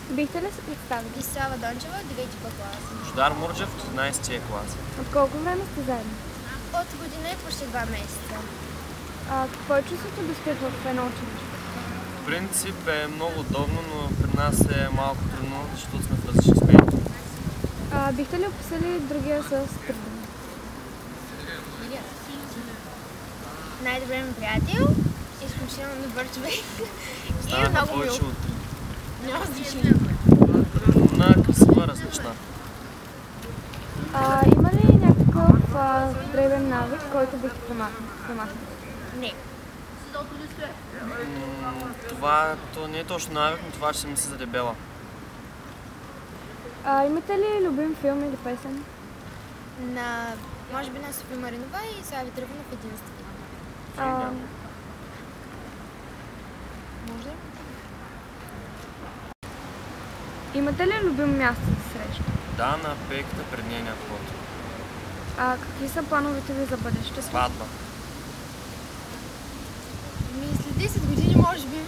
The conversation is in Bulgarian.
Бихте ли се представили? Десислава Дончева, 9-ти клас. Божидар Мурджев, 13-тия клас. От колко време сте заедно? От година и почти 2 месеца. Какво е чувството да сте в едно училище? В принцип е много удобно, но при нас е малко трудно, защото сме в различни смени. Бихте ли описали другия с трудно? Най-добре ми приятел, изключително добър човек и Станаха много мил. повече от Няма значение. на красива, различна. Има ли някакъв дребен навик, който бихте премахнали? Не. То не е точно навик, но това ще ми се за дебела. Имате ли любим филм или песен? Може би на София Маринова и Слави Трифонов единство. Може ли? Имате ли любим място за среща? Да, на пейката пред нейния вход. Какви са плановете ви за бъдещето? Сватба. След 10 години може би